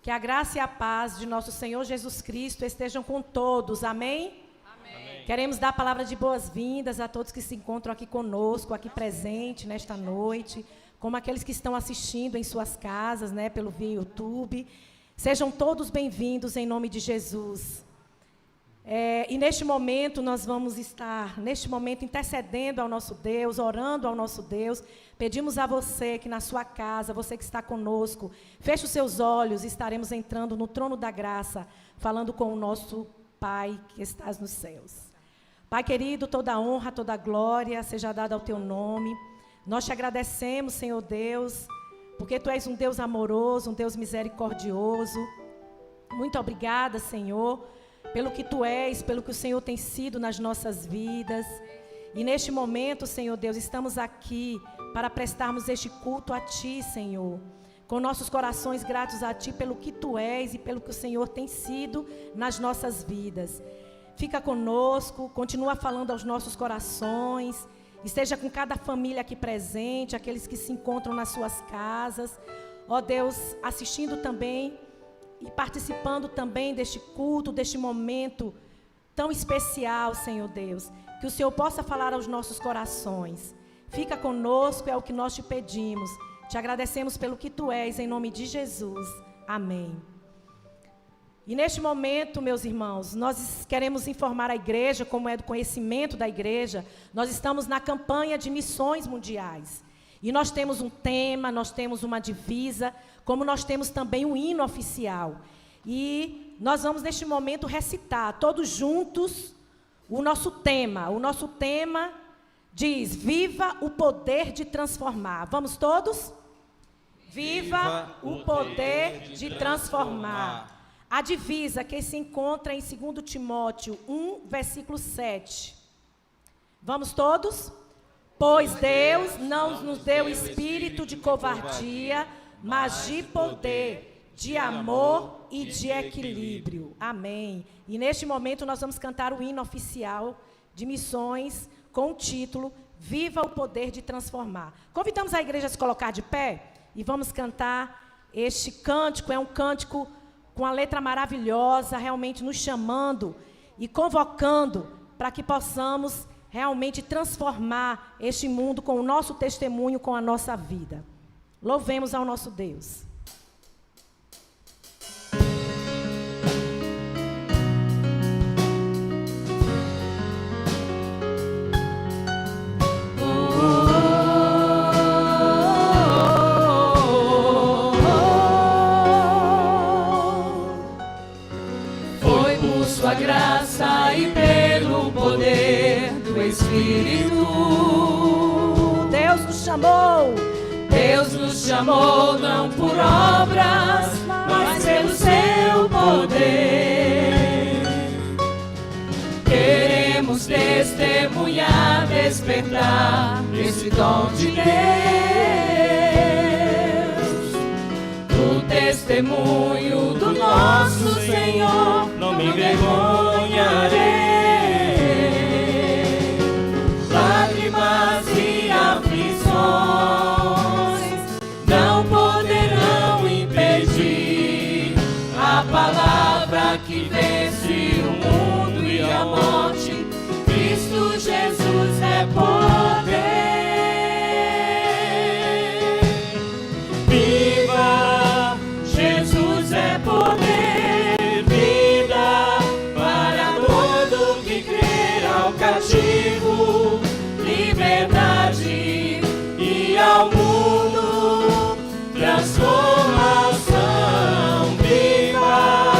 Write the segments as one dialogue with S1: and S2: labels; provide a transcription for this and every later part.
S1: Que a graça e a paz de nosso Senhor Jesus Cristo estejam com todos. Amém?
S2: Amém.
S1: Queremos dar a palavra de boas-vindas a todos que se encontram aqui conosco, aqui presente nesta noite, como aqueles que estão assistindo em suas casas, né, pelo via YouTube. Sejam todos bem-vindos em nome de Jesus. E neste momento nós vamos estar, intercedendo ao nosso Deus, orando ao nosso Deus. Pedimos a você que na sua casa, você que está conosco, feche os seus olhos, estaremos entrando no trono da graça, falando com o nosso Pai que estás nos céus. Pai querido, toda honra, toda glória seja dada ao teu nome. Nós te agradecemos, Senhor Deus, porque tu és um Deus amoroso, um Deus misericordioso. Muito obrigada, Senhor, pelo que tu és, pelo que o Senhor tem sido nas nossas vidas. E neste momento, Senhor Deus, estamos aqui para prestarmos este culto a Ti, Senhor, com nossos corações gratos a Ti pelo que Tu és e pelo que o Senhor tem sido nas nossas vidas. Fica conosco, continua falando aos nossos corações, esteja com cada família aqui presente, aqueles que se encontram nas suas casas, ó Deus, assistindo também e participando também deste culto, deste momento tão especial, Senhor Deus, que o Senhor possa falar aos nossos corações. Fica conosco, é o que nós te pedimos. Te agradecemos pelo que tu és, em nome de Jesus. Amém. E neste momento, meus irmãos, nós queremos informar a igreja, como é do conhecimento da igreja, nós estamos na campanha de missões mundiais. E nós temos um tema, nós temos uma divisa, como nós temos também um hino oficial. E nós vamos neste momento recitar, todos juntos, o nosso tema. O nosso tema diz: viva o poder de transformar. Vamos todos? Viva o poder de transformar. A divisa que se encontra em 2 Timóteo 1, versículo 7. Vamos todos? Pois Deus não nos deu espírito de covardia, mas de poder, de amor e de equilíbrio. Amém. E neste momento nós vamos cantar o hino oficial de missões com o título Viva o Poder de Transformar. Convidamos a igreja a se colocar de pé e vamos cantar este cântico. É um cântico com a letra maravilhosa, realmente nos chamando e convocando para que possamos realmente transformar este mundo com o nosso testemunho, com a nossa vida. Louvemos ao nosso Deus.
S3: Foi por sua graça e pelo poder do Espírito.
S1: Deus nos chamou.
S3: Deus nos chamou não por obras, mas pelo seu poder. Queremos testemunhar, despertar esse dom de Deus. O testemunho do nosso Senhor, não me envergonharei. Lágrimas e aflições não poderão impedir a palavra que vence o mundo e a morte. Cristo Jesus é poder. Viva, Jesus é poder. Vida para todo que crer, ao cativo liberdade e ao mundo transformação. Viva,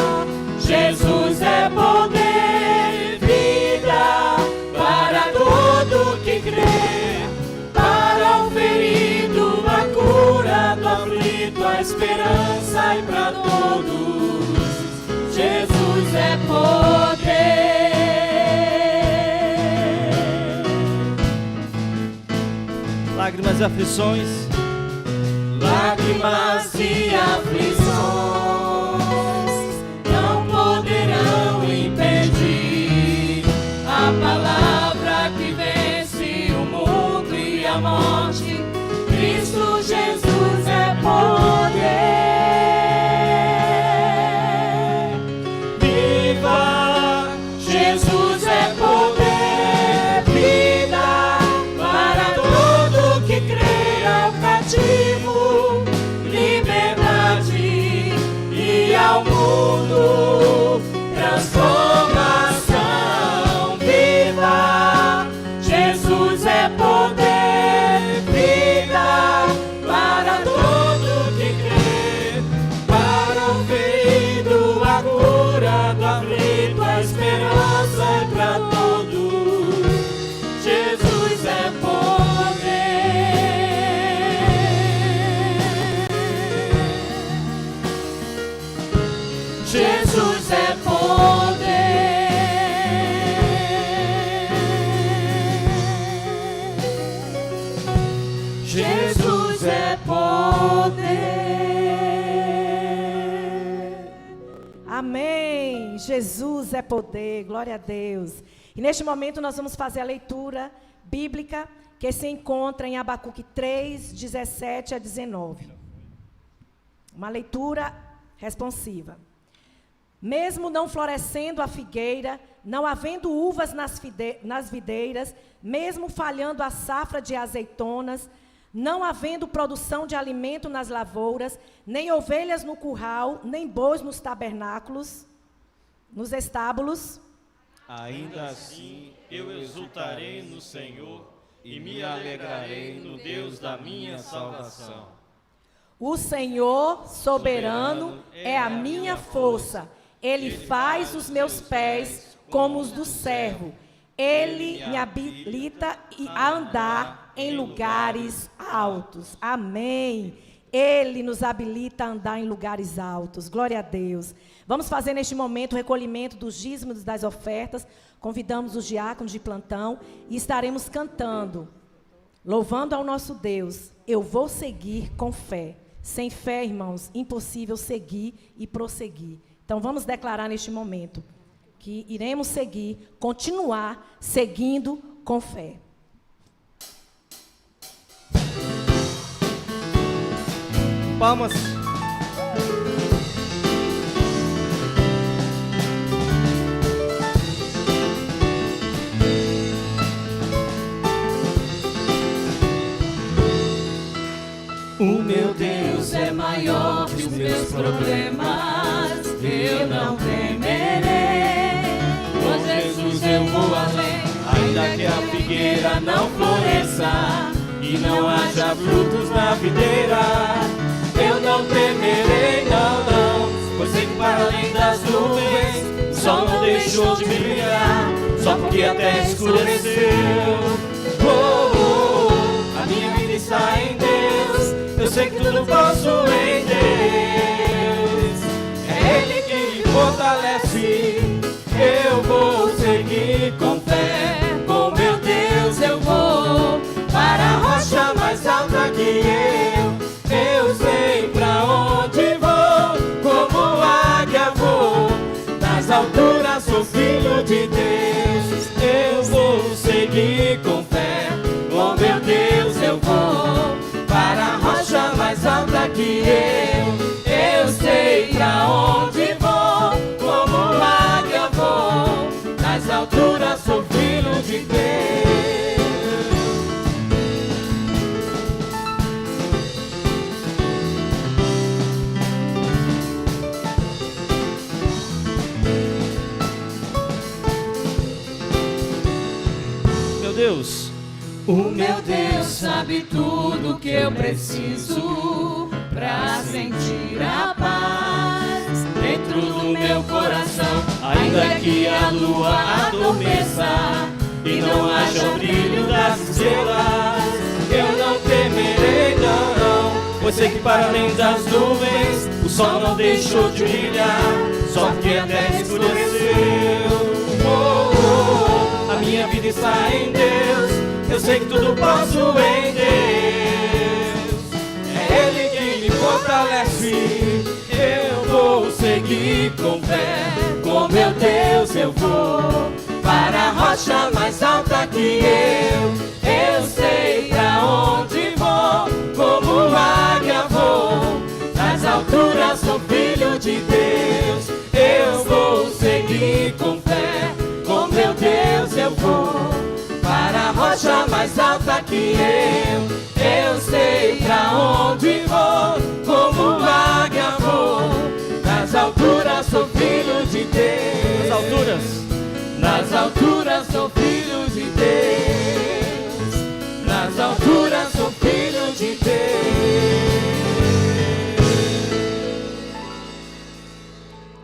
S3: Jesus é poder. Vida para todo que crer, para o ferido a cura, do aflito a esperança, e para todos Jesus é poder.
S2: Lágrimas e aflições,
S3: lágrimas e aflições não poderão impedir a palavra que vence o mundo e a morte. Cristo Jesus é poder. Jesus é poder.
S1: Amém. Jesus é poder. Glória a Deus. E neste momento nós vamos fazer a leitura bíblica que se encontra em Abacuque 3, 17 a 19. Uma leitura responsiva. Mesmo não florescendo a figueira, não havendo uvas nas videiras, mesmo falhando a safra de azeitonas, não havendo produção de alimento nas lavouras, nem ovelhas no curral, nem bois nos tabernáculos, nos estábulos.
S2: Ainda assim, eu exultarei no Senhor e me alegrarei no Deus da minha salvação.
S1: O Senhor soberano é a minha força. Ele faz os meus pés como os do servo. Ele me habilita a andar em lugares altos. Amém. Ele nos habilita a andar em lugares altos. Glória a Deus. Vamos fazer neste momento o recolhimento dos dízimos das ofertas. Convidamos os diáconos de plantão e estaremos cantando, louvando ao nosso Deus. Eu vou seguir com fé. Sem fé, irmãos, impossível seguir e prosseguir. Então vamos declarar neste momento que iremos seguir, continuar seguindo com fé.
S2: Palmas.
S3: O meu Deus é maior que os meus problemas, eu não temerei. Com Jesus eu vou além, ainda que a figueira não floresça e não haja frutos na videira. Eu não temerei, não, pois sei que para além das nuvens o sol não deixou de brilhar, só porque a terra escureceu. A minha vida está em Deus. Eu sei que tudo posso em Deus. É Ele que me fortalece. Eu vou seguir com fé. Com meu Deus eu vou para a rocha mais alta que eu sei pra onde vou. Como águia vou, nas alturas sou filho de Deus. Eu vou seguir com fé. Com meu Deus eu vou para a rocha mais alta que eu sei pra onde vou, como águia vou, nas alturas sou filho de Deus.
S2: Meu Deus.
S3: O meu Deus sabe tudo que eu preciso pra sentir a paz dentro do meu coração. Ainda que a lua adormeça e não haja o brilho das estrelas, eu não temerei, não, pois sei que para além das nuvens o sol não deixou de brilhar, só porque a terra escureceu. A minha vida está em Deus. Eu sei que tudo posso em Deus. É Ele que me fortalece. Eu vou seguir com fé. Com meu Deus eu vou para a rocha mais alta que eu sei pra onde vou. Como águia vou, nas alturas sou filho de Deus. Eu vou seguir com fé. Com meu Deus eu vou para a rocha mais alta que eu sei pra onde vou. Como águia vou, nas alturas sou filho de Deus.
S2: Nas alturas.
S3: Nas alturas sou filho de Deus. Nas alturas sou filho de Deus.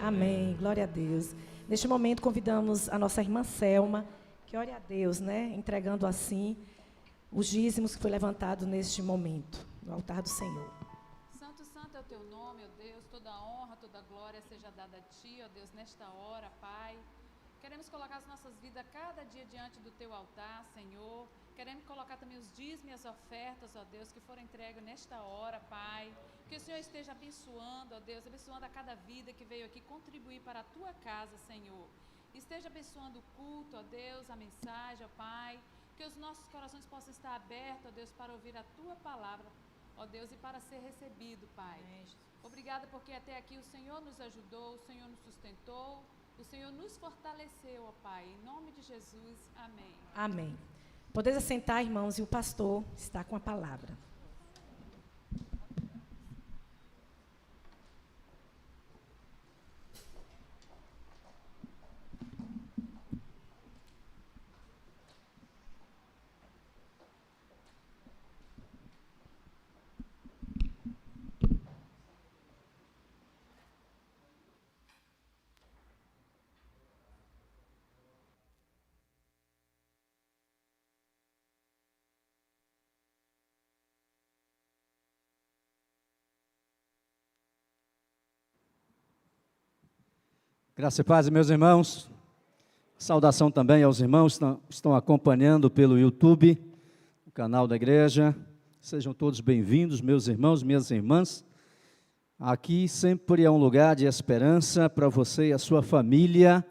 S1: Amém, glória a Deus. Neste momento convidamos a nossa irmã Selma, que ore a Deus, né? Entregando assim os dízimos que foi levantado neste momento, no altar do Senhor.
S4: Santo, santo é o teu nome, ó Deus, toda honra, toda glória seja dada a ti, ó Deus, nesta hora, Pai. Queremos colocar as nossas vidas cada dia diante do teu altar, Senhor, Queremos colocar também os dízimos e as ofertas, ó Deus, que foram entregues nesta hora, Pai. Que o Senhor esteja abençoando, ó Deus, abençoando a cada vida que veio aqui contribuir para a Tua casa, Senhor. Esteja abençoando o culto, ó Deus, a mensagem, ó Pai. Que os nossos corações possam estar abertos, ó Deus, para ouvir a Tua palavra, ó Deus, e para ser recebido, Pai. Obrigada porque até aqui o Senhor nos ajudou, o Senhor nos sustentou, o Senhor nos fortaleceu, ó Pai. Em nome de Jesus, amém.
S1: Amém. Podeis assentar, irmãos, e o pastor está com a palavra.
S5: Graça e paz, meus irmãos. Saudação também aos irmãos que estão acompanhando pelo YouTube, o canal da igreja. Sejam todos bem-vindos, meus irmãos, minhas irmãs. Aqui sempre é um lugar de esperança para você e a sua família,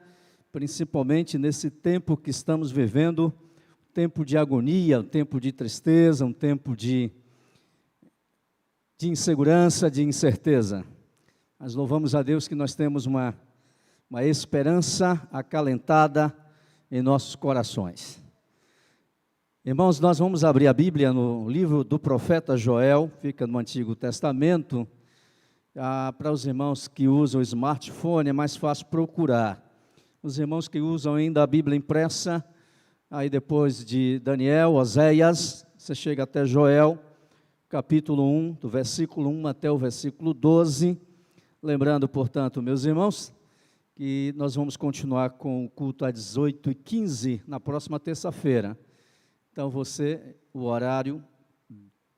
S5: principalmente nesse tempo que estamos vivendo, um tempo de agonia, um tempo de tristeza, um tempo de insegurança, de incerteza. Mas louvamos a Deus que nós temos uma esperança acalentada em nossos corações. Irmãos, nós vamos abrir a Bíblia no livro do profeta Joel, fica no Antigo Testamento. Para os irmãos que usam o smartphone é mais fácil procurar. Os irmãos que usam ainda a Bíblia impressa, aí depois de Daniel, Oséias, você chega até Joel, capítulo 1, do versículo 1 até o versículo 12. Lembrando, portanto, meus irmãos, que nós vamos continuar com o culto às 18h15 na próxima terça-feira. Então, o horário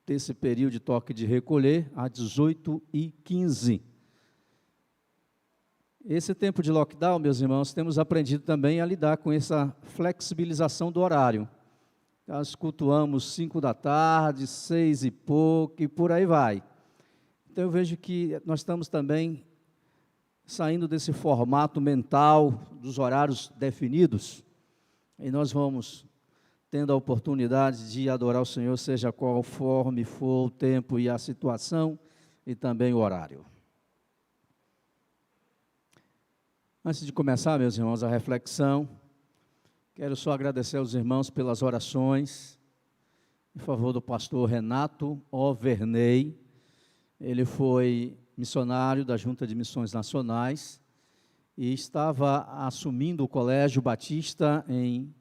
S5: desse período de toque de recolher, às 18h15. Esse tempo de lockdown, meus irmãos, temos aprendido também a lidar com essa flexibilização do horário. Nós cultuamos 5 da tarde, 6 e pouco, e por aí vai. Então, eu vejo que nós estamos também saindo desse formato mental dos horários definidos, e nós vamos tendo a oportunidade de adorar o Senhor, seja conforme for o tempo e a situação, e também o horário. Antes de começar, meus irmãos, a reflexão, quero só agradecer aos irmãos pelas orações, em favor do pastor Renato Overney. Ele foi missionário da Junta de Missões Nacionais e estava assumindo o Colégio Batista em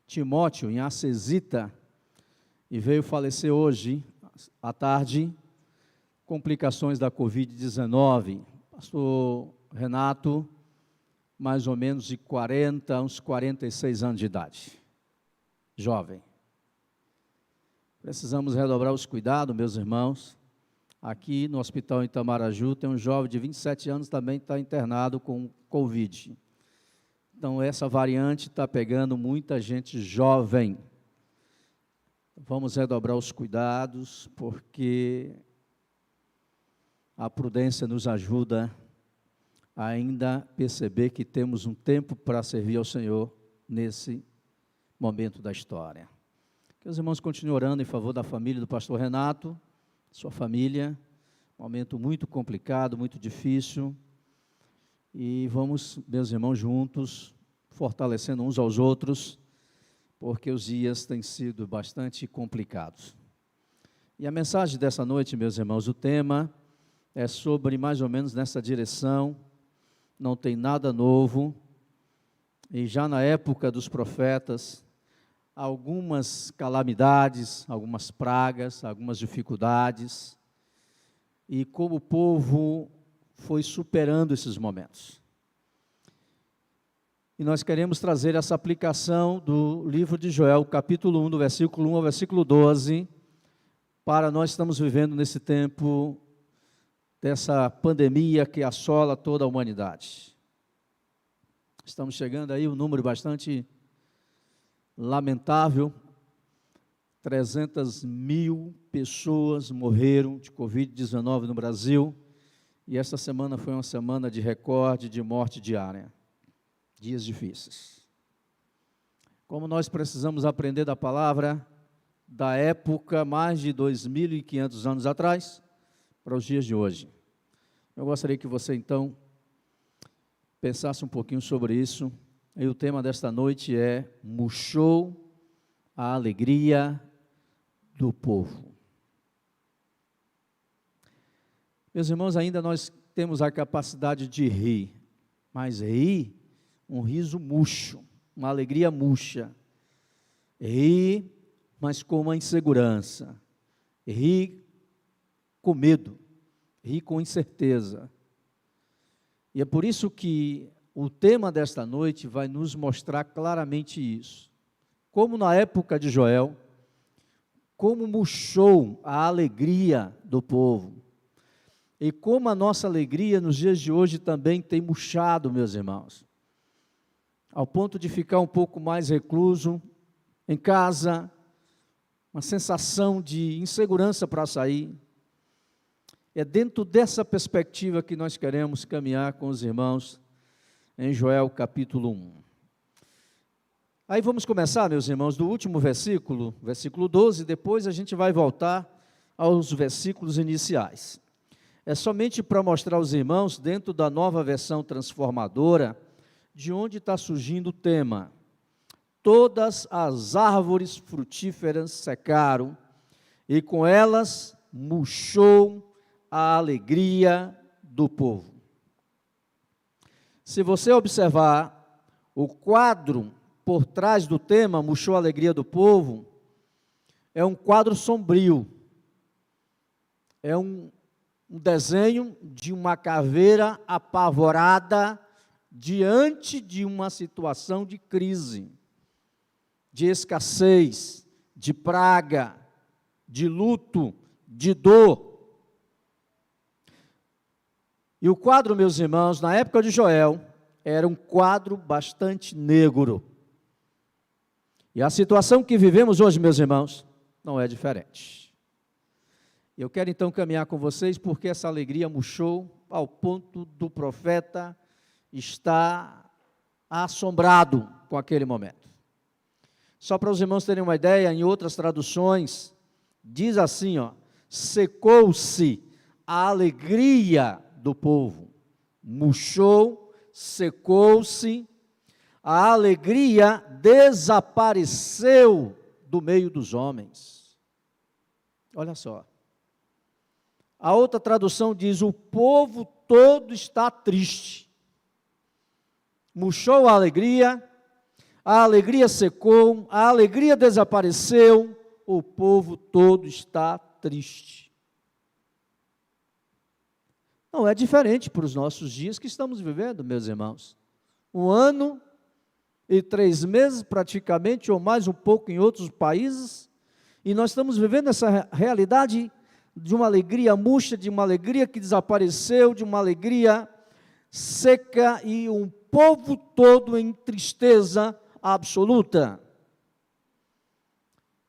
S5: Timóteo, em Acesita, e veio falecer hoje, à tarde, complicações da Covid-19. Pastor Renato, mais ou menos de 40 a uns 46 anos de idade, jovem. Precisamos redobrar os cuidados, meus irmãos. Aqui no Hospital Itamaraju tem um jovem de 27 anos também está internado com Covid. Então, essa variante está pegando muita gente jovem. Vamos redobrar os cuidados, porque a prudência nos ajuda a ainda perceber que temos um tempo para servir ao Senhor nesse momento da história. Que os irmãos continuem orando em favor da família do pastor Renato, sua família, um momento muito complicado, muito difícil, e vamos, meus irmãos, juntos, fortalecendo uns aos outros, porque os dias têm sido bastante complicados. E a mensagem dessa noite, meus irmãos, o tema é sobre mais ou menos nessa direção, não tem nada novo, e já na época dos profetas, algumas calamidades, algumas pragas, algumas dificuldades, e como o povo foi superando esses momentos. E nós queremos trazer essa aplicação do livro de Joel, capítulo 1, do versículo 1 ao versículo 12, para nós estamos vivendo nesse tempo dessa pandemia que assola toda a humanidade. Estamos chegando aí um número bastante lamentável 300 mil pessoas morreram de Covid-19 no Brasil, e esta semana foi uma semana de recorde de morte diária. Dias difíceis. Como nós precisamos aprender da palavra da época, mais de 2.500 anos atrás, para os dias de hoje. Eu gostaria que você, então, pensasse um pouquinho sobre isso. E o tema desta noite é: murchou a alegria do povo. Meus irmãos, ainda nós temos a capacidade de rir, mas rir, um riso murcho, uma alegria murcha. Rir, mas com uma insegurança. Rir com medo, rir com incerteza. E é por isso que o tema desta noite vai nos mostrar claramente isso. Como na época de Joel, como murchou a alegria do povo. E como a nossa alegria nos dias de hoje também tem murchado, meus irmãos. Ao ponto de ficar um pouco mais recluso em casa, uma sensação de insegurança para sair. É dentro dessa perspectiva que nós queremos caminhar com os irmãos em Joel capítulo 1. Aí vamos começar, meus irmãos, do último versículo, versículo 12, depois a gente vai voltar aos versículos iniciais. É somente para mostrar aos irmãos, dentro da nova versão transformadora, de onde está surgindo o tema. Todas as árvores frutíferas secaram, e com elas murchou a alegria do povo. Se você observar o quadro por trás do tema, murchou a alegria do povo, é um quadro sombrio. É um desenho de uma caveira apavorada diante de uma situação de crise, de escassez, de praga, de luto, de dor. E o quadro, meus irmãos, na época de Joel, era um quadro bastante negro. E a situação que vivemos hoje, meus irmãos, não é diferente. Eu quero então caminhar com vocês, porque essa alegria murchou ao ponto do profeta estar assombrado com aquele momento. Só para os irmãos terem uma ideia, em outras traduções, diz assim, secou-se a alegria do povo. Murchou, secou-se, a alegria desapareceu do meio dos homens. Olha só. A outra tradução diz: o povo todo está triste. Murchou a alegria secou, a alegria desapareceu, o povo todo está triste. Não é diferente para os nossos dias que estamos vivendo, meus irmãos. 1 ano e 3 meses, praticamente, ou mais um pouco em outros países, e nós estamos vivendo essa realidade de uma alegria murcha, de uma alegria que desapareceu, de uma alegria seca e um povo todo em tristeza absoluta.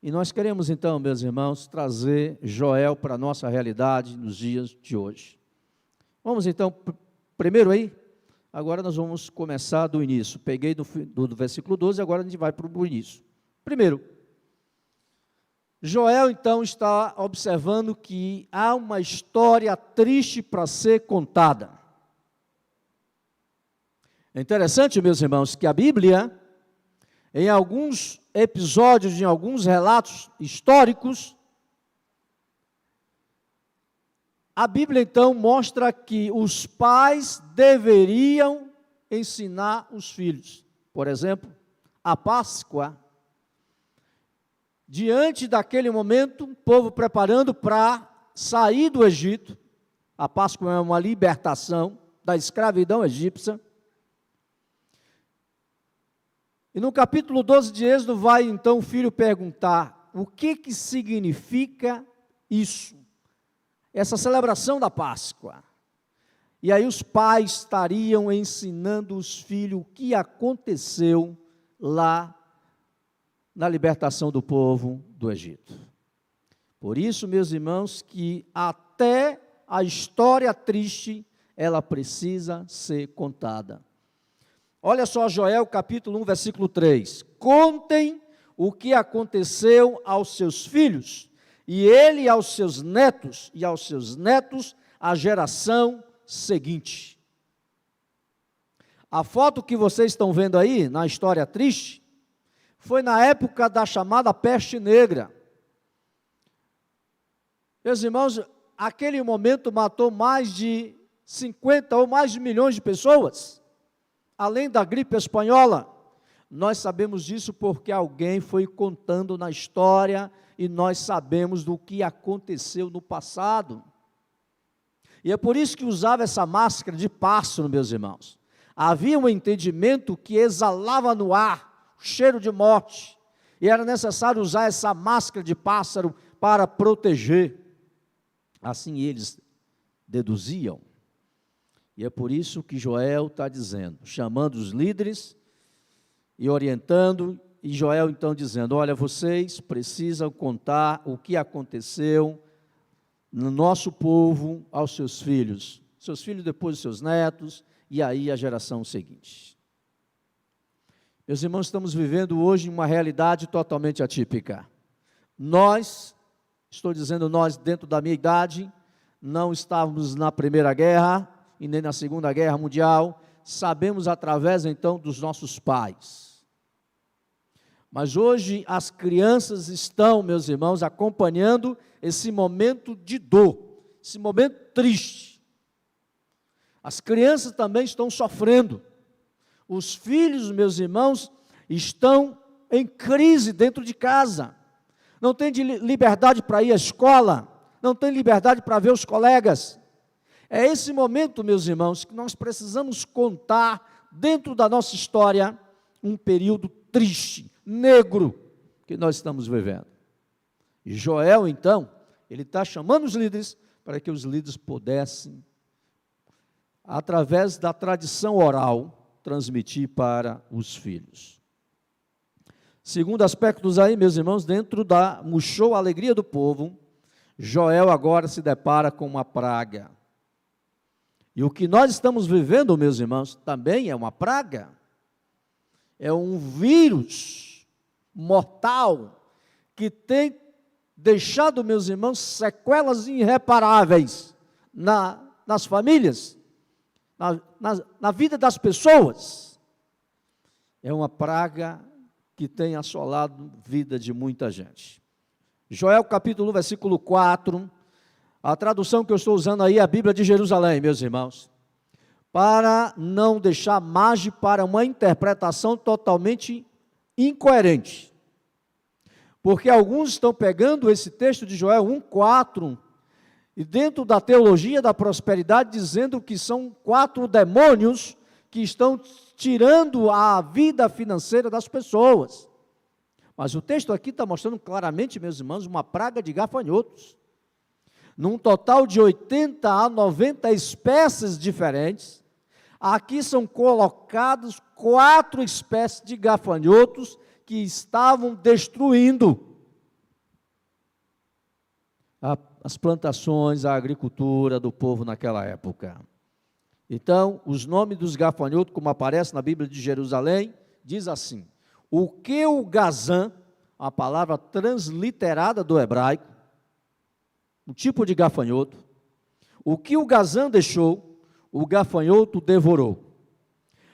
S5: E nós queremos então, meus irmãos, trazer Joel para a nossa realidade nos dias de hoje. Vamos então, primeiro aí, agora nós vamos começar do início. Peguei do versículo 12, agora a gente vai para o início. Primeiro, Joel então está observando que há uma história triste para ser contada. É interessante, meus irmãos, que a Bíblia, em alguns episódios, em alguns relatos históricos, a Bíblia então mostra que os pais deveriam ensinar os filhos. Por exemplo, a Páscoa, diante daquele momento, o povo preparando para sair do Egito. A Páscoa é uma libertação da escravidão egípcia. E no capítulo 12 de Êxodo vai então o filho perguntar: o que significa isso? Essa celebração da Páscoa. E aí os pais estariam ensinando os filhos o que aconteceu lá na libertação do povo do do Egito. Por isso, meus irmãos, que até a história triste, ela precisa ser contada. Olha só Joel capítulo 1, versículo 3. Contem o que aconteceu aos seus filhos, e ele aos seus netos, e aos seus netos a geração seguinte. A foto que vocês estão vendo aí, na história triste, foi na época da chamada peste negra. Meus irmãos, aquele momento matou mais de 50 ou mais de milhões de pessoas, além da gripe espanhola. Nós sabemos disso porque alguém foi contando na história e nós sabemos do que aconteceu no passado. E é por isso que usava essa máscara de pássaro, meus irmãos. Havia um entendimento que exalava no ar o cheiro de morte, e era necessário usar essa máscara de pássaro para proteger. Assim eles deduziam. E é por isso que Joel está dizendo, chamando os líderes e orientando, e Joel então dizendo, olha, vocês precisam contar o que aconteceu no nosso povo aos seus filhos depois os seus netos, e aí a geração seguinte. Meus irmãos, estamos vivendo hoje uma realidade totalmente atípica. Nós, estou dizendo nós dentro da minha idade, não estávamos na Primeira Guerra e nem na Segunda Guerra Mundial, sabemos através então dos nossos pais. Mas hoje as crianças estão, meus irmãos, acompanhando esse momento de dor, esse momento triste. As crianças também estão sofrendo. Os filhos, meus irmãos, estão em crise dentro de casa. Não tem liberdade para ir à escola, não tem liberdade para ver os colegas. É esse momento, meus irmãos, que nós precisamos contar dentro da nossa história um período triste, negro, que nós estamos vivendo. E Joel, então, ele está chamando os líderes para que os líderes pudessem, através da tradição oral, transmitir para os filhos. Segundo aspectos aí, meus irmãos, dentro da murchou a alegria do povo, Joel agora se depara com uma praga. E o que nós estamos vivendo, meus irmãos, também é uma praga. É um vírus mortal que tem deixado, meus irmãos, sequelas irreparáveis nas famílias, na vida das pessoas. É uma praga que tem assolado a vida de muita gente. Joel capítulo 1, versículo 4, a tradução que eu estou usando aí é a Bíblia de Jerusalém, meus irmãos, para não deixar margem para uma interpretação totalmente incoerente. Porque alguns estão pegando esse texto de Joel 1, 4, e dentro da teologia da prosperidade, dizendo que são 4 demônios que estão tirando a vida financeira das pessoas. Mas o texto aqui está mostrando claramente, meus irmãos, uma praga de gafanhotos. Num total de 80 a 90 espécies diferentes, aqui são colocados 4 espécies de gafanhotos que estavam destruindo as plantações, a agricultura do povo naquela época. Então, os nomes dos gafanhotos, como aparece na Bíblia de Jerusalém, diz assim: o que o gazã, a palavra transliterada do hebraico, um tipo de gafanhoto, o que o gazã deixou, o gafanhoto devorou.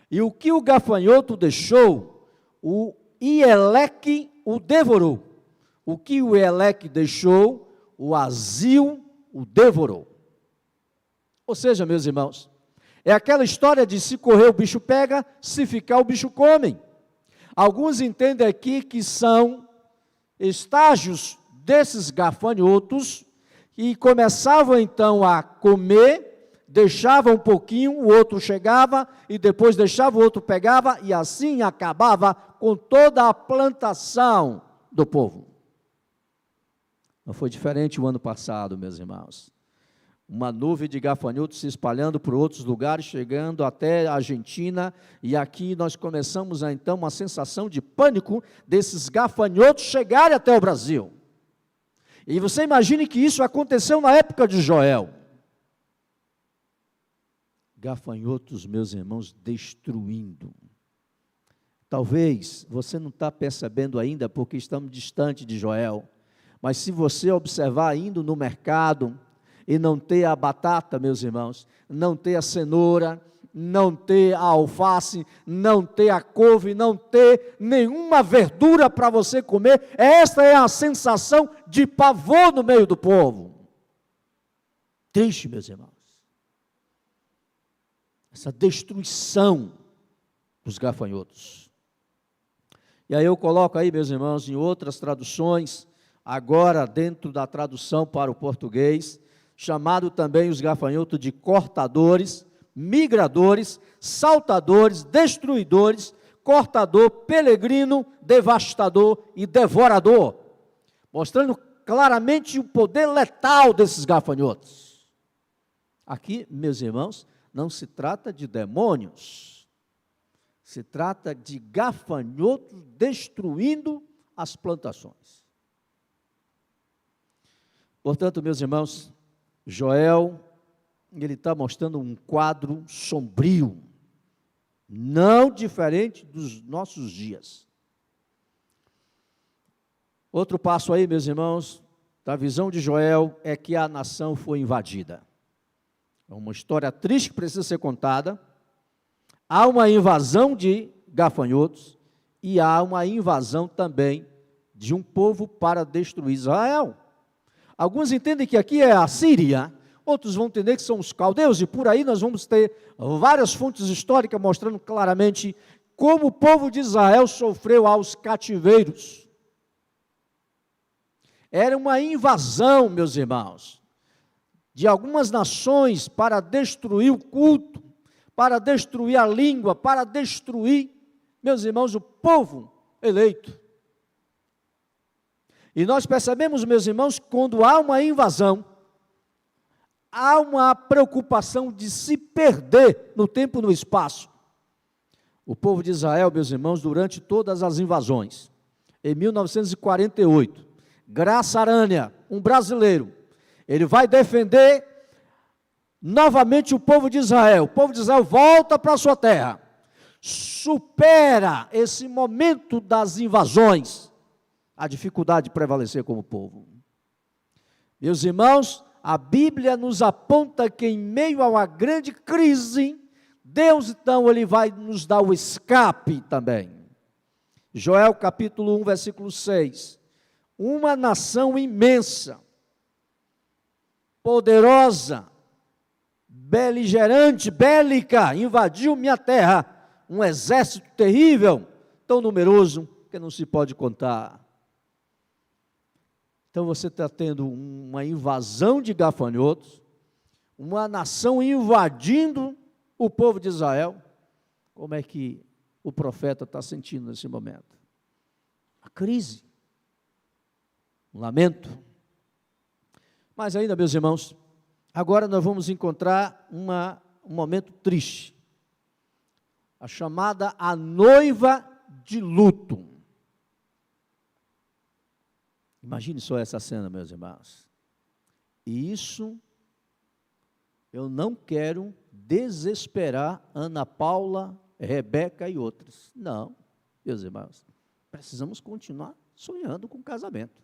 S5: E o que o gafanhoto deixou, o Ieleque o devorou. O que o Ieleque deixou, o azil o devorou. Ou seja, meus irmãos, é aquela história de se correr o bicho pega, se ficar o bicho come. Alguns entendem aqui que são estágios desses gafanhotos e começavam então a comer, deixava um pouquinho, o outro chegava e depois deixava, o outro pegava e assim acabava com toda a plantação do povo. Não foi diferente o ano passado, meus irmãos. Uma nuvem de gafanhotos se espalhando por outros lugares, chegando até a Argentina, e aqui nós começamos então uma sensação de pânico desses gafanhotos chegarem até o Brasil. E você imagine que isso aconteceu na época de Joel. Gafanhotos, meus irmãos, destruindo. Talvez você não está percebendo ainda, porque estamos distante de Joel. Mas se você observar indo no mercado e não ter a batata, meus irmãos, não ter a cenoura, não ter a alface, não ter a couve, não ter nenhuma verdura para você comer, esta é a sensação de pavor no meio do povo. Triste, meus irmãos. Essa destruição dos gafanhotos. E aí eu coloco aí, meus irmãos, em outras traduções, agora dentro da tradução para o português, chamado também os gafanhotos de cortadores, migradores, saltadores, destruidores, cortador, peregrino, devastador e devorador, mostrando claramente o poder letal desses gafanhotos. Aqui, meus irmãos, não se trata de demônios, se trata de gafanhotos destruindo as plantações. Portanto, meus irmãos, Joel, ele está mostrando um quadro sombrio, não diferente dos nossos dias. Outro passo aí, meus irmãos, da visão de Joel, é que a nação foi invadida. É uma história triste que precisa ser contada. Há uma invasão de gafanhotos e há uma invasão também de um povo para destruir Israel. Alguns entendem que aqui é a Síria, outros vão entender que são os caldeus, e por aí nós vamos ter várias fontes históricas mostrando claramente como o povo de Israel sofreu aos cativeiros. Era uma invasão, meus irmãos, de algumas nações para destruir o culto, para destruir a língua, para destruir, meus irmãos, o povo eleito. E nós percebemos, meus irmãos, quando há uma invasão, há uma preocupação de se perder no tempo e no espaço. O povo de Israel, meus irmãos, durante todas as invasões, em 1948, Graça Arânia, um brasileiro, ele vai defender novamente o povo de Israel. O povo de Israel volta para a sua terra, supera esse momento das invasões, a dificuldade de prevalecer como povo. Meus irmãos, a Bíblia nos aponta que em meio a uma grande crise, Deus então ele vai nos dar o escape também. Joel capítulo 1, versículo 6. Uma nação imensa, poderosa, beligerante, bélica, invadiu minha terra, um exército terrível, tão numeroso que não se pode contar. Então você está tendo uma invasão de gafanhotos, uma nação invadindo o povo de Israel. Como é que o profeta está sentindo nesse momento? A crise, um lamento. Mas ainda, meus irmãos, agora nós vamos encontrar um momento triste, a chamada a noiva de luto. Imagine só essa cena, meus irmãos. E isso, eu não quero desesperar Ana Paula, Rebeca e outros. Não, meus irmãos, precisamos continuar sonhando com o casamento.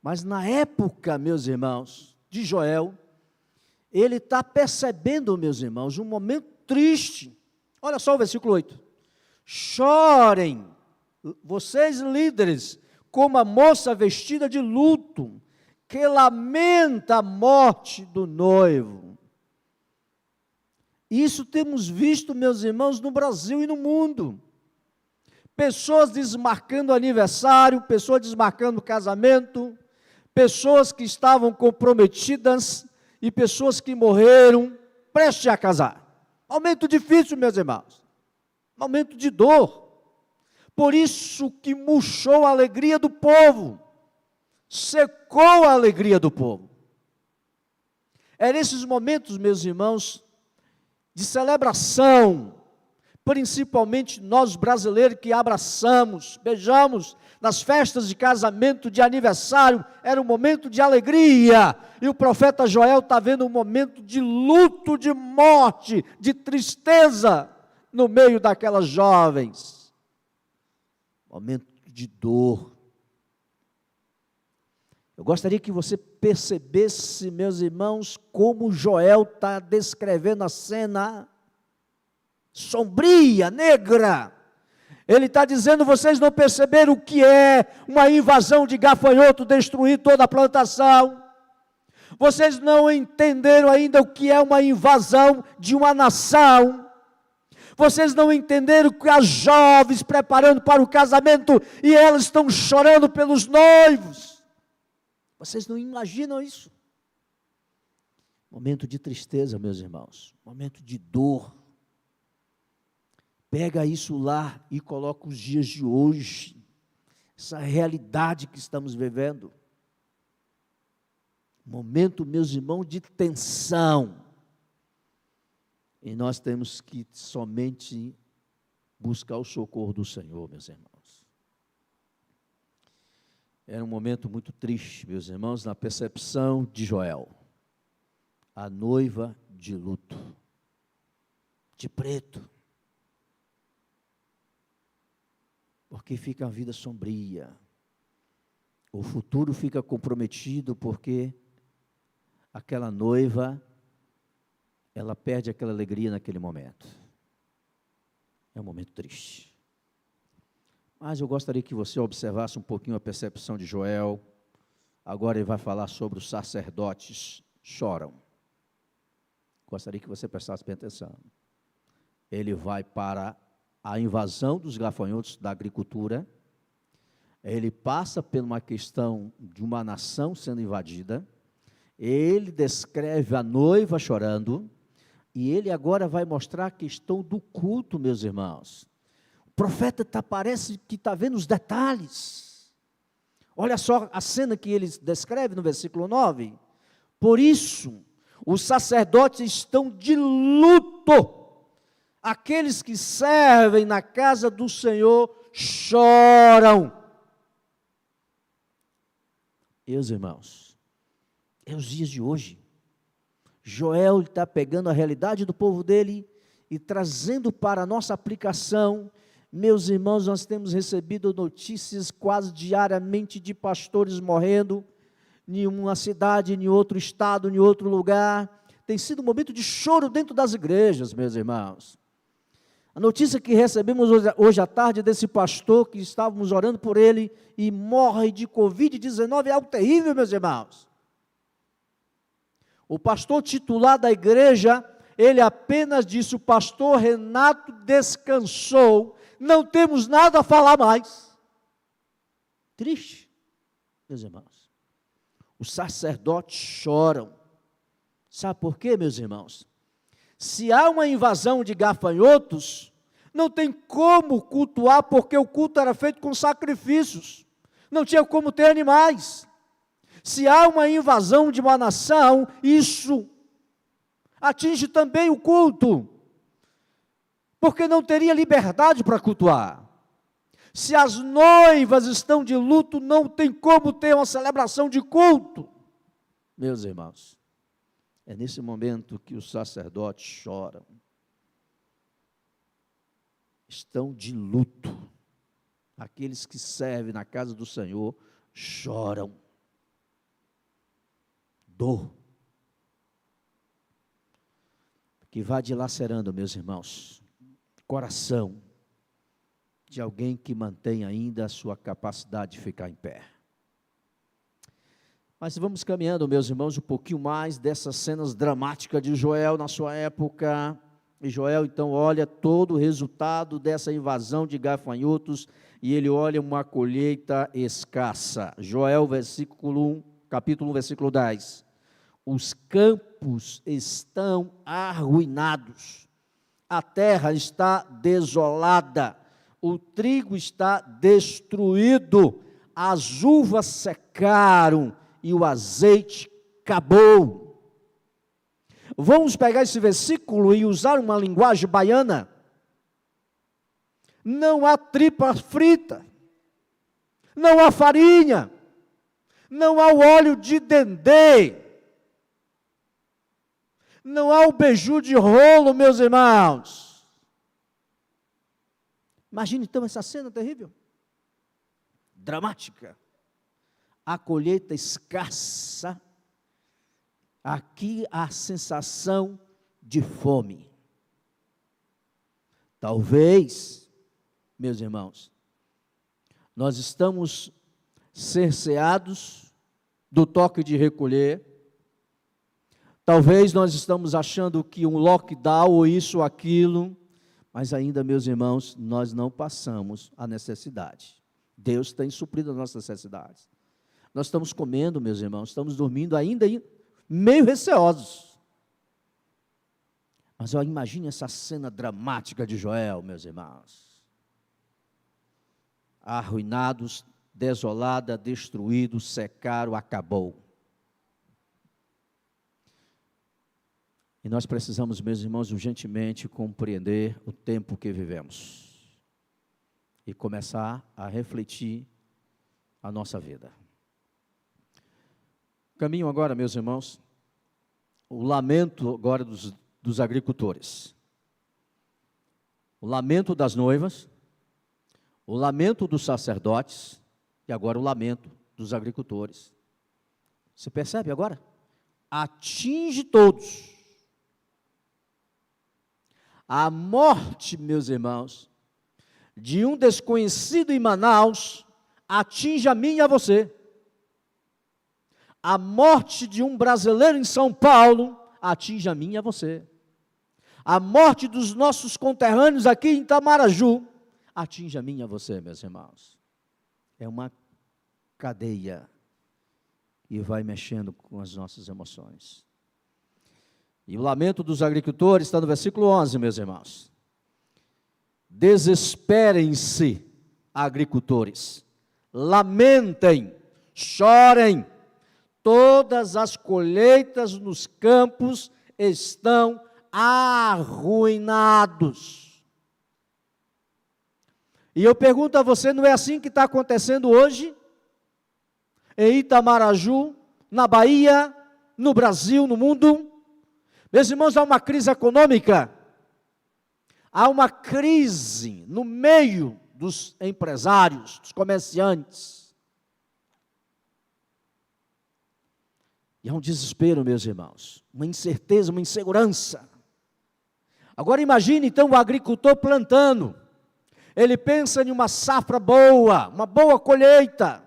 S5: Mas na época, meus irmãos, de Joel, ele está percebendo, meus irmãos, um momento triste. Olha só o versículo 8. Chorem, vocês líderes, como a moça vestida de luto, que lamenta a morte do noivo. Isso temos visto, meus irmãos, no Brasil e no mundo. Pessoas desmarcando aniversário, pessoas desmarcando casamento, pessoas que estavam comprometidas e pessoas que morreram prestes a casar. Momento difícil, meus irmãos. Momento de dor. Por isso que murchou a alegria do povo, secou a alegria do povo. É nesses momentos, meus irmãos, de celebração, principalmente nós brasileiros que abraçamos, beijamos, nas festas de casamento, de aniversário, era um momento de alegria, e o profeta Joel está vendo um momento de luto, de morte, de tristeza, no meio daquelas jovens, momento de dor. Eu gostaria que você percebesse, meus irmãos, como Joel está descrevendo a cena sombria, negra. Ele está dizendo, vocês não perceberam o que é uma invasão de gafanhoto destruir toda a plantação. Vocês não entenderam ainda o que é uma invasão de uma nação. Vocês não entenderam que as jovens preparando para o casamento e elas estão chorando pelos noivos. Vocês não imaginam isso? Momento de tristeza, meus irmãos. Momento de dor. Pega isso lá e coloca os dias de hoje, essa realidade que estamos vivendo. Momento, meus irmãos, de tensão. E nós temos que somente buscar o socorro do Senhor, meus irmãos. Era um momento muito triste, meus irmãos, na percepção de Joel. A noiva de luto, de preto. Porque fica a vida sombria, o futuro fica comprometido, porque aquela noiva, ela perde aquela alegria naquele momento. É um momento triste. Mas eu gostaria que você observasse um pouquinho a percepção de Joel. Agora ele vai falar sobre os sacerdotes choram. Gostaria que você prestasse bem atenção. Ele vai para a invasão dos gafanhotos da agricultura, ele passa por uma questão de uma nação sendo invadida, ele descreve a noiva chorando, e ele agora vai mostrar a questão do culto, meus irmãos. O profeta parece que está vendo os detalhes. Olha só a cena que ele descreve no versículo 9. Por isso, os sacerdotes estão de luto. Aqueles que servem na casa do Senhor choram. Meus irmãos, é os dias de hoje. Joel está pegando a realidade do povo dele e trazendo para a nossa aplicação. Meus irmãos, nós temos recebido notícias quase diariamente de pastores morrendo, em uma cidade, em outro estado, em outro lugar. Tem sido um momento de choro dentro das igrejas, meus irmãos. A notícia que recebemos hoje à tarde desse pastor, que estávamos orando por ele, e morre de Covid-19, é algo terrível, meus irmãos. O pastor titular da igreja, ele apenas disse, o pastor Renato descansou, não temos nada a falar mais. Triste, meus irmãos. Os sacerdotes choram. Sabe por quê, meus irmãos? Se há uma invasão de gafanhotos, não tem como cultuar, porque o culto era feito com sacrifícios, não tinha como ter animais. Se há uma invasão de uma nação, isso atinge também o culto, porque não teria liberdade para cultuar. Se as noivas estão de luto, não tem como ter uma celebração de culto. Meus irmãos, é nesse momento que os sacerdotes choram. Estão de luto. Aqueles que servem na casa do Senhor choram. Dor. Que vai dilacerando, meus irmãos, coração de alguém que mantém ainda a sua capacidade de ficar em pé. Mas vamos caminhando, meus irmãos, um pouquinho mais dessas cenas dramáticas de Joel na sua época. E Joel, então, olha todo o resultado dessa invasão de gafanhotos, e ele olha uma colheita escassa. Joel, capítulo 1, versículo 10. Os campos estão arruinados, a terra está desolada, o trigo está destruído, as uvas secaram, e o azeite acabou. Vamos pegar esse versículo e usar uma linguagem baiana. não há tripa frita, não há farinha, não há o óleo de dendê, não há o beiju de rolo, meus irmãos. Imagine então essa cena terrível, dramática. A colheita escassa, aqui a sensação de fome. Talvez, meus irmãos, nós estamos cerceados do toque de recolher. Talvez nós estamos achando que um lockdown ou isso ou aquilo, mas ainda, meus irmãos, nós não passamos a necessidade. Deus tem suprido as nossas necessidades. Nós estamos comendo, meus irmãos, estamos dormindo ainda meio receosos. Mas imagine essa cena dramática de Joel, meus irmãos. Arruinados, desolada, destruído, secaram, acabou. E nós precisamos, meus irmãos, urgentemente compreender o tempo que vivemos e começar a refletir a nossa vida. Caminho agora, meus irmãos, o lamento agora dos agricultores, o lamento das noivas, o lamento dos sacerdotes e agora o lamento dos agricultores. Você percebe agora? Atinge todos. A morte, meus irmãos, de um desconhecido em Manaus atinge a mim e a você. A morte de um brasileiro em São Paulo atinge a mim e a você. A morte dos nossos conterrâneos aqui em Itamaraju atinge a mim e a você, meus irmãos. É uma cadeia e vai mexendo com as nossas emoções. E o lamento dos agricultores está no versículo 11, meus irmãos. Desesperem-se, agricultores, lamentem, chorem, todas as colheitas nos campos estão arruinados. E eu pergunto a você, não é assim que está acontecendo hoje? Em Itamaraju, na Bahia, no Brasil, no mundo? Meus irmãos, há uma crise econômica, há uma crise no meio dos empresários, dos comerciantes. E há um desespero, meus irmãos, uma incerteza, uma insegurança. Agora imagine então o agricultor plantando. Ele pensa em uma safra boa, uma boa colheita.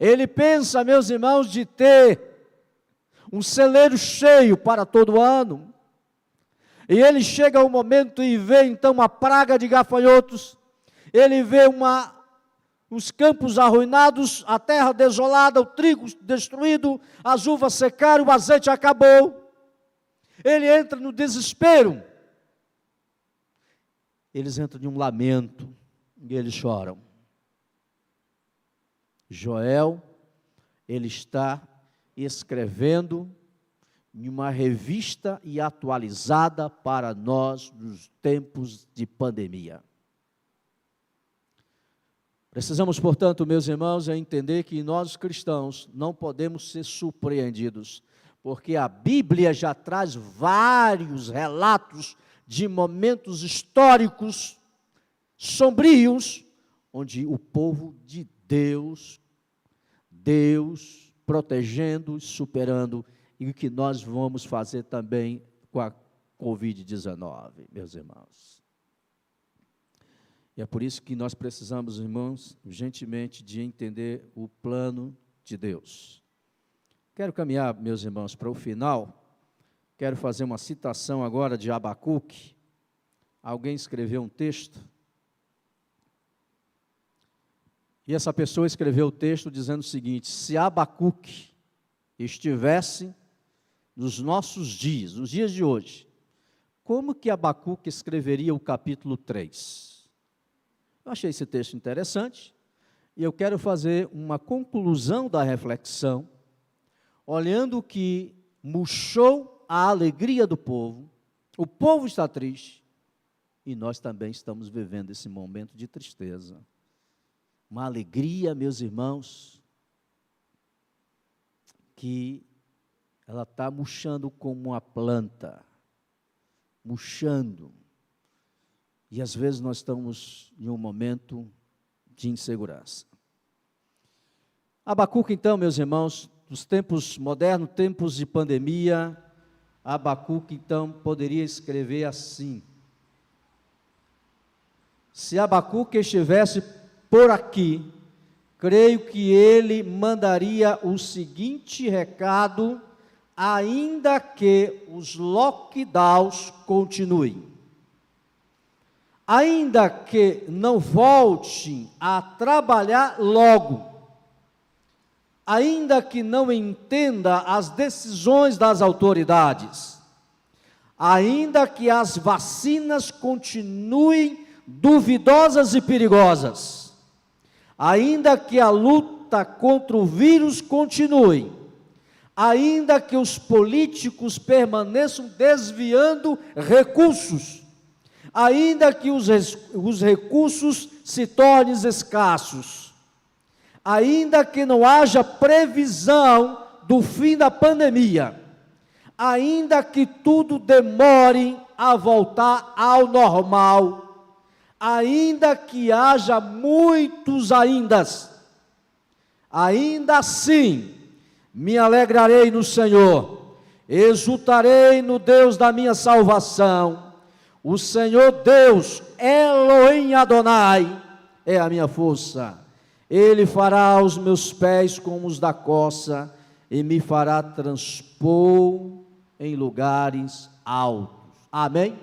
S5: Ele pensa, meus irmãos, de ter um celeiro cheio para todo ano. E ele chega ao momento e vê então uma praga de gafanhotos. Ele vê os campos arruinados, a terra desolada, o trigo destruído, as uvas secaram, o azeite acabou. Ele entra no desespero. Eles entram em um lamento e eles choram. Joel, ele está escrevendo em uma revista e atualizada para nós nos tempos de pandemia. Precisamos, portanto, meus irmãos, entender que nós cristãos não podemos ser surpreendidos, porque a Bíblia já traz vários relatos de momentos históricos sombrios, onde o povo de Deus protegendo, superando, e o que nós vamos fazer também com a Covid-19, meus irmãos. E é por isso que nós precisamos, irmãos, urgentemente de entender o plano de Deus. Quero caminhar, meus irmãos, para o final. Quero fazer uma citação agora de Abacuque. Alguém escreveu um texto. E essa pessoa escreveu o texto dizendo o seguinte: se Abacuque estivesse nos nossos dias, nos dias de hoje, como que Abacuque escreveria o capítulo 3? Eu achei esse texto interessante e eu quero fazer uma conclusão da reflexão, olhando que murchou a alegria do povo, o povo está triste, E nós também estamos vivendo esse momento de tristeza. Uma alegria, meus irmãos, que ela está murchando como uma planta, murchando. E às vezes nós estamos em um momento de insegurança. Abacuque, então, meus irmãos, nos tempos modernos, tempos de pandemia, Abacuque, então, poderia escrever assim: se Abacuque estivesse por aqui, creio que ele mandaria o seguinte recado, ainda que os lockdowns continuem, ainda que não volte a trabalhar logo, ainda que não entenda as decisões das autoridades, ainda que as vacinas continuem duvidosas e perigosas, ainda que a luta contra o vírus continue, ainda que os políticos permaneçam desviando recursos, ainda que os recursos se tornem escassos, ainda que não haja previsão do fim da pandemia, ainda que tudo demore a voltar ao normal, ainda que haja muitos ainda assim, me alegrarei no Senhor, exultarei no Deus da minha salvação. O Senhor Deus, Elohim Adonai, é a minha força. Ele fará os meus pés como os da coça e me fará transpor em lugares altos. Amém?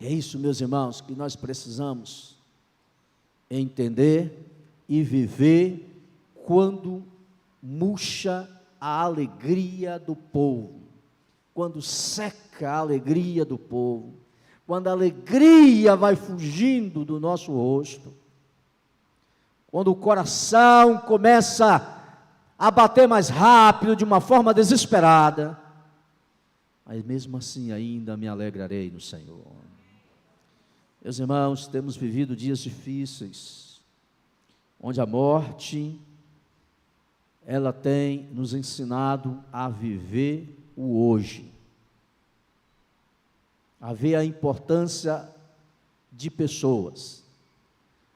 S5: É isso, meus irmãos, que nós precisamos entender e viver quando murcha a alegria do povo, quando seca a alegria do povo, quando a alegria vai fugindo do nosso rosto, quando o coração começa a bater mais rápido, de uma forma desesperada, mas mesmo assim ainda me alegrarei no Senhor. Meus irmãos, temos vivido dias difíceis, onde a morte, ela tem nos ensinado a viver o hoje, a ver a importância de pessoas,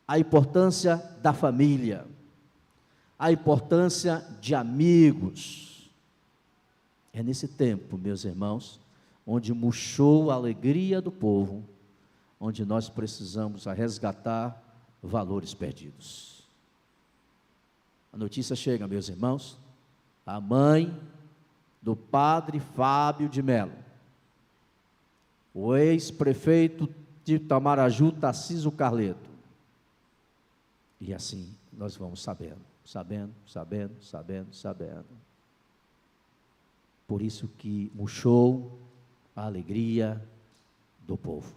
S5: a importância da família, a importância de amigos. É nesse tempo, meus irmãos, onde murchou a alegria do povo, onde nós precisamos resgatar valores perdidos. A notícia chega, meus irmãos, a mãe do padre Fábio de Mello, o ex-prefeito de Itamaraju, Tarcísio Carleto. E assim nós vamos sabendo. Por isso que murchou a alegria do povo.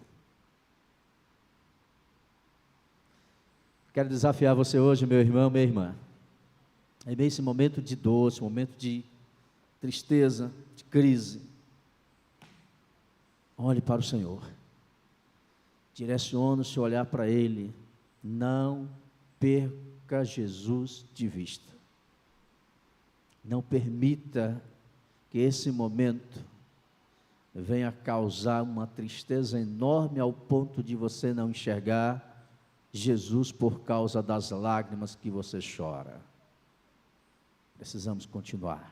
S5: Quero desafiar você hoje, meu irmão, minha irmã. É bem esse momento de dor, esse momento de tristeza, de crise. Olhe para o Senhor. Direcione o seu olhar para Ele. Não perca Jesus de vista. Não permita que esse momento venha causar uma tristeza enorme ao ponto de você não enxergar Jesus por causa das lágrimas que você chora. Precisamos continuar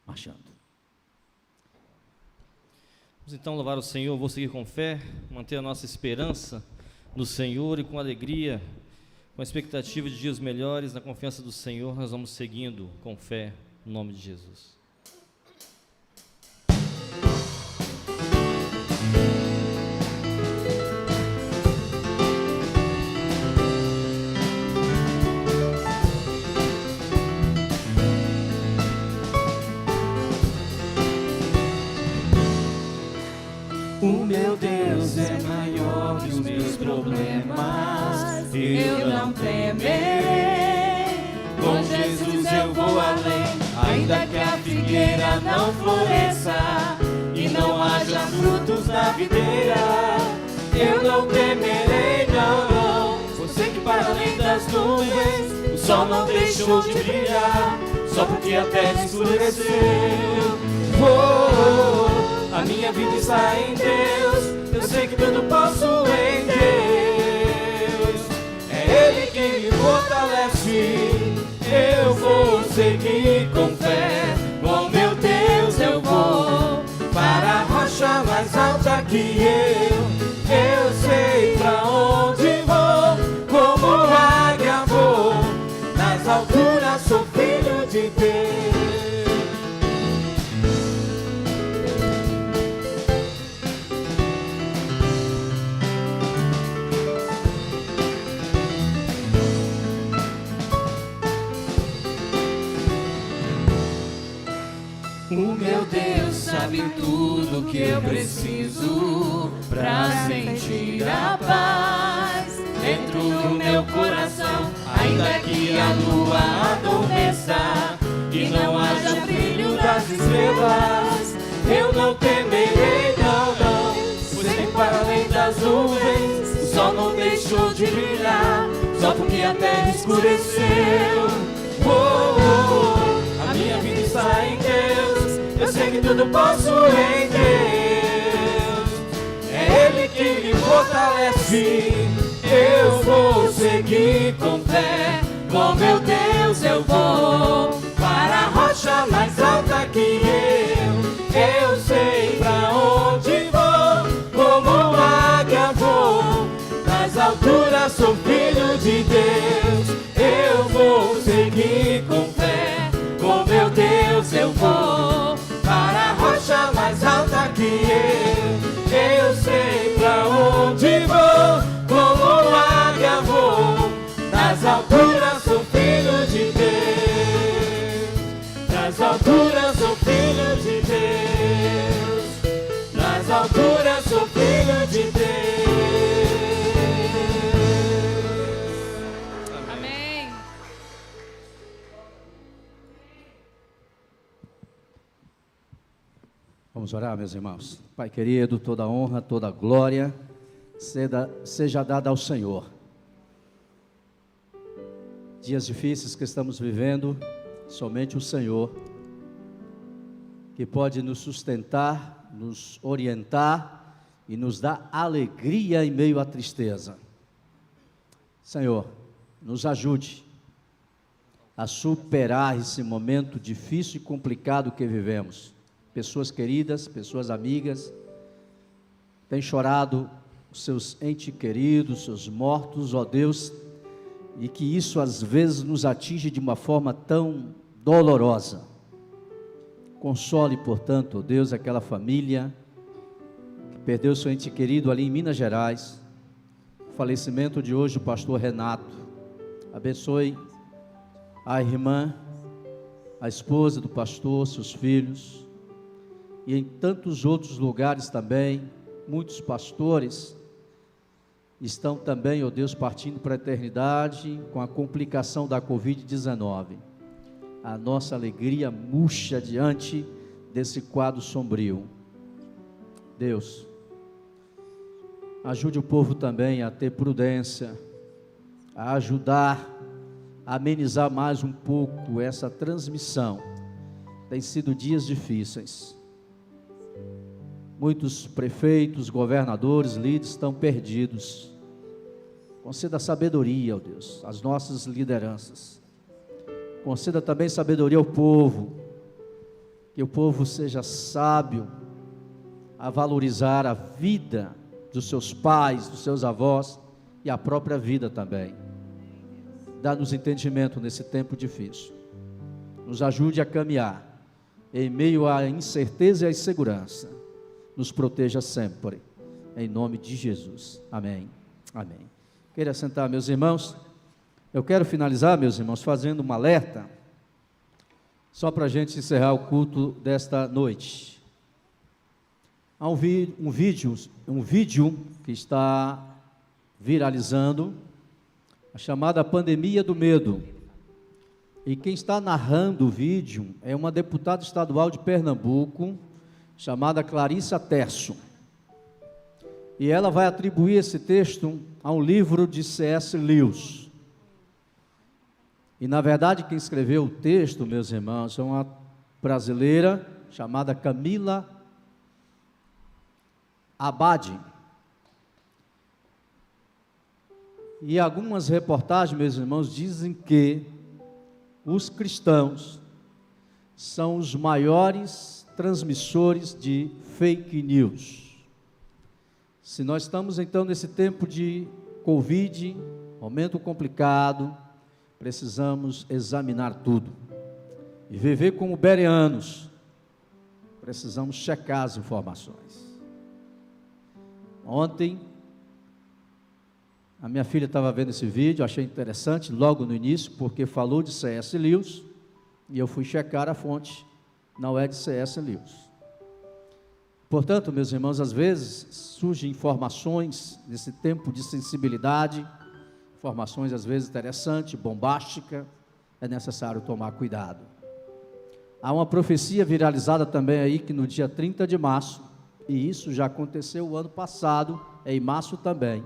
S5: marchando.
S2: Vamos então louvar o Senhor, vou seguir com fé, manter a nossa esperança no Senhor e com alegria, com a expectativa de dias melhores, na confiança do Senhor, nós vamos seguindo com fé, no nome de Jesus.
S3: O meu Deus é maior que os meus problemas, eu não temerei. Com Jesus eu vou além, ainda que a figueira não floresça e não haja frutos na videira. Eu não temerei, não, não. Você que para além das nuvens, o sol não deixou de brilhar, só porque a terra escureceu. Oh, a minha vida está em Deus, eu sei que tudo posso em Deus. É Ele que me fortalece, eu vou seguir com fé. Com meu Deus eu vou para a rocha mais alta que eu sei pra onde vou. Como águia vou, nas alturas sou filho de Deus. O meu Deus sabe tudo que eu preciso pra sentir a paz dentro do meu coração. Ainda que a lua adormeça e não haja brilho das estrelas, eu não temerei, não, não. Pois nem para além das nuvens o sol não deixou de brilhar, só porque a terra escureceu. Oh, oh, oh. A minha vida está em Deus, eu sei que tudo posso em Deus. É Ele que me fortalece, eu vou seguir com fé. Com meu Deus eu vou para a rocha mais alta que eu sei pra onde vou. Como águia vou, nas alturas sou filho de Deus. Eu vou seguir com fé, com meu Deus eu vou para a rocha mais alta que eu sei pra onde vou. Como águia vou, nas alturas sou filho de Deus. Nas alturas sou filho de Deus. Nas alturas sou filho de Deus.
S4: Amém.
S5: Vamos orar, meus irmãos. Pai querido, toda honra, toda glória seja dada ao Senhor. Dias difíceis que estamos vivendo, somente o Senhor que pode nos sustentar, nos orientar e nos dar alegria em meio à tristeza. Senhor, nos ajude a superar esse momento difícil e complicado que vivemos. Pessoas queridas, pessoas amigas, têm chorado os seus entes queridos, seus mortos, ó Deus, e que isso às vezes nos atinge de uma forma tão dolorosa. Console, portanto, ó Deus, aquela família que perdeu seu ente querido ali em Minas Gerais. O falecimento de hoje, o pastor Renato. Abençoe a irmã, a esposa do pastor, seus filhos, e em tantos outros lugares também. Muitos pastores estão também, ó Deus, partindo para a eternidade com a complicação da Covid-19. A nossa alegria murcha diante desse quadro sombrio. Deus, ajude o povo também a ter prudência, a ajudar a amenizar mais um pouco essa transmissão. Tem sido dias difíceis. Muitos prefeitos, governadores, líderes estão perdidos. Conceda sabedoria, ó Deus, às nossas lideranças. Conceda também sabedoria ao povo, que o povo seja sábio a valorizar a vida dos seus pais, dos seus avós e a própria vida também. Dá-nos entendimento nesse tempo difícil. Nos ajude a caminhar em meio à incerteza e à insegurança. Nos proteja sempre, em nome de Jesus, amém, amém. Queira sentar, meus irmãos. Eu quero finalizar, meus irmãos, fazendo um alerta, só para a gente encerrar o culto desta noite. Há um vídeo que está viralizando, a chamada pandemia do medo, e quem está narrando o vídeo é uma deputada estadual de Pernambuco, chamada Clarissa Terço. e ela vai atribuir esse texto a um livro de C.S. Lewis. E, na verdade, quem escreveu o texto, meus irmãos, é uma brasileira chamada Camila Abadi. E algumas reportagens, meus irmãos, dizem que os cristãos são os maiores transmissores de fake news. Se nós estamos então nesse tempo de Covid, momento complicado, precisamos examinar tudo. E viver como bereanos, precisamos checar as informações. Ontem, a minha filha estava vendo esse vídeo, achei interessante, logo no início, porque falou de C.S. Lewis, e eu fui checar a fonte, não é de C.S. Lewis. Portanto, meus irmãos, às vezes surgem informações nesse tempo de sensibilidade, informações às vezes interessantes, bombásticas, é necessário tomar cuidado. Há uma profecia viralizada também aí, que no dia 30 de março, e isso já aconteceu o ano passado, em março também,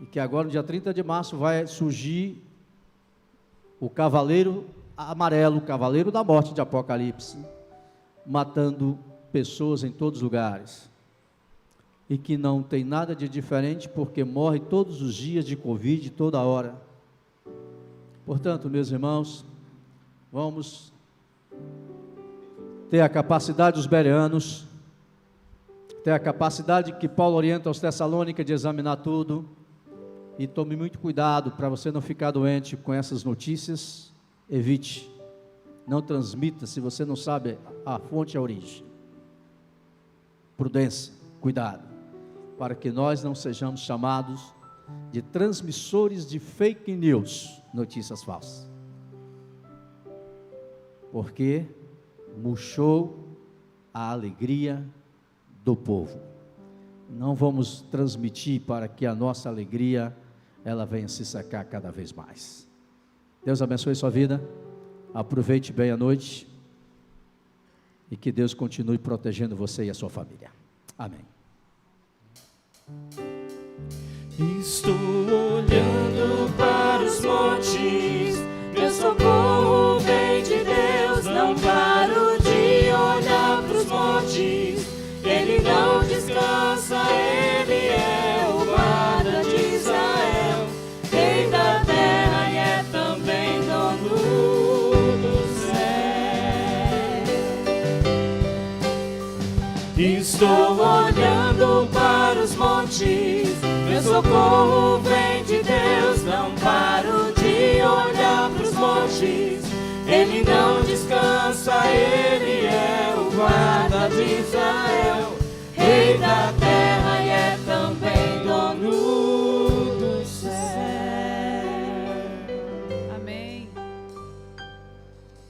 S5: e que agora no dia 30 de março vai surgir o cavaleiro amarelo, o cavaleiro da morte de Apocalipse, matando pessoas em todos os lugares, e que não tem nada de diferente, porque morre todos os dias de Covid, toda hora. Portanto, meus irmãos, vamos ter a capacidade dos bereanos, ter a capacidade que Paulo orienta aos Tessalônicas de examinar tudo, e tome muito cuidado para você não ficar doente com essas notícias. Evite, não transmita se você não sabe a fonte e a origem. Prudência, cuidado, para que nós não sejamos chamados de transmissores de fake news, notícias falsas, porque murchou a alegria do povo. Não vamos transmitir para que a nossa alegria ela venha se secar cada vez mais. Deus abençoe sua vida, aproveite bem a noite, e que Deus continue protegendo você e a sua família. Amém.
S3: Estou olhando para os montes, meu socorro vem de Deus. Não paro de olhar para os montes, Ele não descansa, Ele é o guarda de Israel, Rei da terra e é também dono do céu. Estou olhando para os montes, meu socorro vem de Deus. Não paro de olhar para os montes, Ele não descansa, Ele é o guarda de Israel, Rei da terra.